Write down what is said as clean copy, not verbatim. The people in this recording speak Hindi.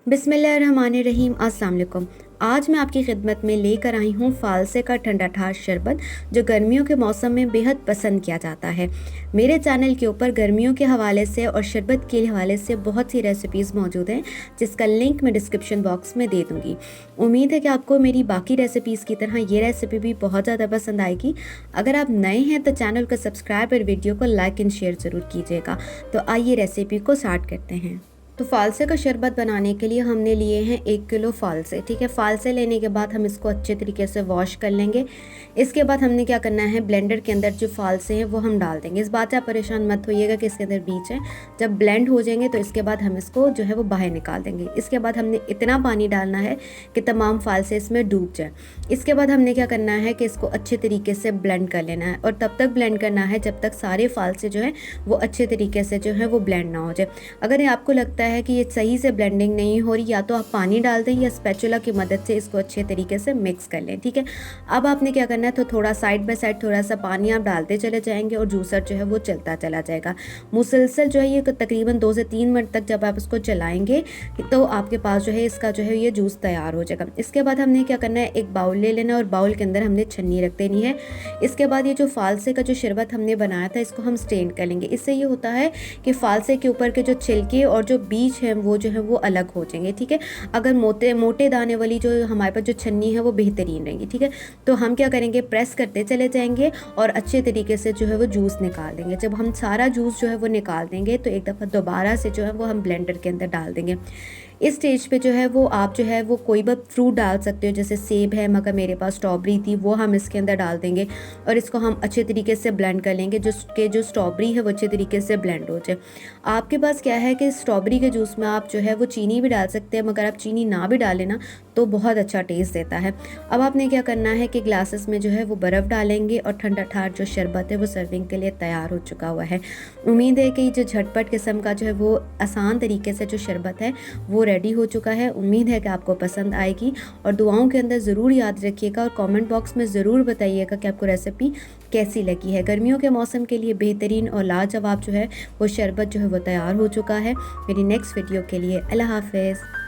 बिस्मिल्लाहिर्रहमानिर्रहीम। अस्सलाम वालेकुम। आज मैं आपकी खिदमत में लेकर आई हूँ फ़ालसे का ठंडा ठार शरबत, जो गर्मियों के मौसम में बेहद पसंद किया जाता है। मेरे चैनल के ऊपर गर्मियों के हवाले से और शरबत के हवाले से बहुत सी रेसिपीज़ मौजूद हैं, जिसका लिंक मैं डिस्क्रिप्शन बॉक्स में दे दूँगी। उम्मीद है कि आपको मेरी बाकी रेसिपीज़ की तरह ये रेसिपी भी बहुत ज़्यादा पसंद आएगी। अगर आप नए हैं तो चैनल को सब्सक्राइब और वीडियो को लाइक एंड शेयर ज़रूर कीजिएगा। तो आइए रेसिपी को स्टार्ट करते हैं। तो फ़ालसे का शरबत बनाने के लिए हमने लिए हैं 1 किलो फ़ालसे। ठीक है, फ़ालसे लेने के बाद हम इसको अच्छे तरीके से वॉश कर लेंगे। इसके बाद हमने क्या करना है, ब्लेंडर के अंदर जो फ़ालसे हैं वो हम डाल देंगे। इस बात से आप परेशान मत होइएगा कि इसके अंदर बीज है। जब ब्लेंड हो जाएंगे तो इसके बाद हम इसको जो है वो बाहर निकाल देंगे। इसके बाद हमने इतना पानी डालना है कि तमाम फ़ालसे इसमें डूब जाए। इसके बाद हमने क्या करना है कि इसको अच्छे तरीके से ब्लेंड कर लेना है, और तब तक ब्लेंड करना है जब तक सारे फ़ालसे जो है वो अच्छे तरीके से जो है वो ब्लेंड ना हो जाए। अगर आपको लगता है कि ये सही से ब्लेंडिंग नहीं हो रही, या तो आप पानी डाल दें या स्पैचुला की मदद से इसको अच्छे तरीके से मिक्स कर लें। ठीक है, अब आपने क्या करना है, तो थोड़ा साइड बाय साइड थोड़ा सा पानी आप डालते चले जाएंगे और जूसर जो है वो चलता चला जाएगा मुसलसल। जो है ये तकरीबन 2 से 3 मिनट तक जब आप इसको चलाएंगे तो आपके पास जो है इसका जो है ये जूस तैयार हो जाएगा। इसके बाद हमने क्या करना है, एक बाउल ले लेना और बाउल के अंदर हमने छन्नी रख देनी है। इसके बाद ये जो फ़ालसे का जो शरबत हमने बनाया था इसको हम स्ट्रेन कर लेंगे। इससे ये होता है कि फ़ालसे के ऊपर के जो छिलके और जो बीज हैं वो जो है वो अलग हो जाएंगे। ठीक है, अगर मोटे दाने वाली जो हमारे पास जो छन्नी है वो बेहतरीन रहेंगी। ठीक है, तो हम क्या करेंगे, प्रेस करते चले जाएंगे और अच्छे तरीके से जो है वो जूस निकाल देंगे। जब हम सारा जूस जो है वो निकाल देंगे तो एक दफ़ा दोबारा से जो है वो हम ब्लेंडर के अंदर डाल देंगे। इस स्टेज पे जो है वो आप जो है वो कोई भी फ्रूट डाल सकते हो, जैसे सेब है, मगर मेरे पास स्ट्रॉबेरी थी वो हम इसके अंदर डाल देंगे और इसको हम अच्छे तरीके से ब्लेंड कर लेंगे, जो स्ट्रॉबेरी है वो अच्छे तरीके से ब्लेंड हो जाए। आपके पास क्या है कि स्ट्रॉबेरी के जूस में आप जो है वो चीनी भी डाल सकते हैं, मगर आप चीनी ना भी डालें ना तो बहुत अच्छा टेस्ट देता है। अब आपने क्या करना है कि ग्लासेस में जो है वो बर्फ़ डालेंगे और ठंडा ठार जो शरबत है वो सर्विंग के लिए तैयार हो चुका हुआ है। उम्मीद है कि जो झटपट किस्म का जो है वो आसान तरीके से जो शरबत है वो रेडी हो चुका है। उम्मीद है कि आपको पसंद आएगी, और दुआओं के अंदर ज़रूर याद रखिएगा और कमेंट बॉक्स में ज़रूर बताइएगा कि आपको रेसिपी कैसी लगी है। गर्मियों के मौसम के लिए बेहतरीन और लाजवाब जो है वो शरबत जो है वो तैयार हो चुका है। मेरी नेक्स्ट वीडियो के लिए अल्लाह हाफ़िज़।